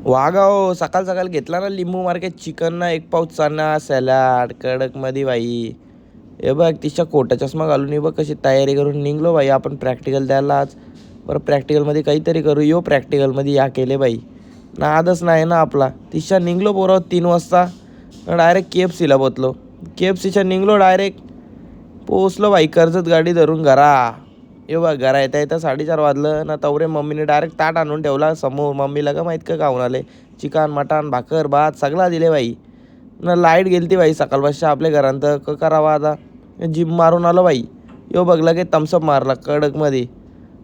वागाव सकाळ सकाळ घेतला ना लिंबू मार्केट चिकन ना, एक पाऊच चणा सॅलाड कडक मध्ये बाई. हे बघ तिच्या कोटा चष्मा घालून हे बघ कशी तयारी करून निघलो बाई आपण प्रॅक्टिकल द्यायला आज. बरं प्रॅक्टिकलमध्ये काहीतरी करू. प्रॅक्टिकलमध्ये या केले बाई नादच नाही ना आपला. तिच्या निघलो पोरं 3 वाजता डायरेक्ट KFCला पोचलो. KFCच्या निघलो डायरेक्ट पोचलो बाई कर्जत गाडी धरून घरा. ये बघ घरा येता 4:30 वाजलं ना. तवरे मम्मीने डायरेक्ट ताट आणून ठेवला समोर. मम्मीला का माहीत का खाऊन आले चिकन मटण भाकर भात सगळा दिले बाई ना. लाईट गेलती बाई सकाळपासून आपल्या घरांत करावा आता. जिम मारून आलो बाई. बघ लगे थम्सअप मारला कडकमध्ये.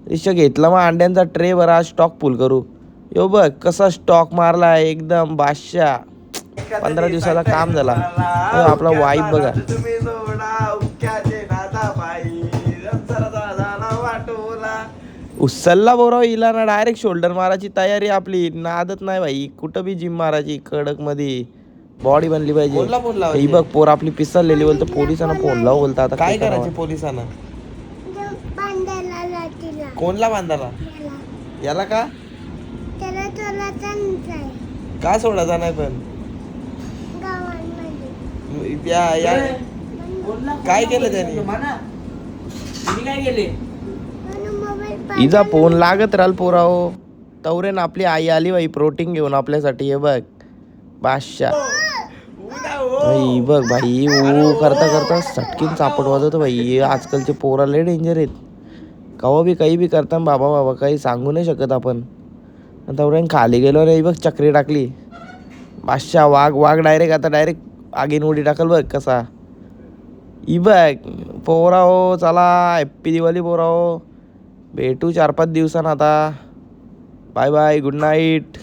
रिक्षा घेतला मग अंड्यांचा ट्रे बरा स्टॉक फुल करू. बघ कसा स्टॉक मारला एकदम बादशाह. 15 दिवसाला काम झाला. आपला वाईफ बघा. उचलला बोराव हिला ना डायरेक्ट शोल्डर मारायची तयारी आपली. नादत नाही भाई कुठं बी जिम मारायची कडक मध्ये. बॉडी बनली पाहिजे. ही बघ पोर आपली पिसरलेली बोलतो. पोलिसांना फोन लाव बोलता. आता काय करायचे पोलिसांना. कोणला बांधायला याला का का सोडायचा नाही पण काय केलं त्याने. काय केले इजा फोन लागत राहिल पोराव. तवरेन आपली आई आली बाई प्रोटीन घेऊन आपल्यासाठी. हे बघ बादशाह भाई. बघ भाई करता करता सटकीन चापट वाजवतो भाई. आजकालचे पोरा लय डेंजर आहेत. कवा बी काही बी करता बाबा काही सांगू नाही शकत आपण. तवरेन खाली गेलो रे बघ चक्री टाकली बादशाह. वाघ डायरेक्ट आता डायरेक्ट आगीन उडी टाकल बघ कसा. ही बघ पोराव चला हॅप्पी दिवाळी पोराव. भेटू 4-5 दिवसांना आता. Bye bye good night.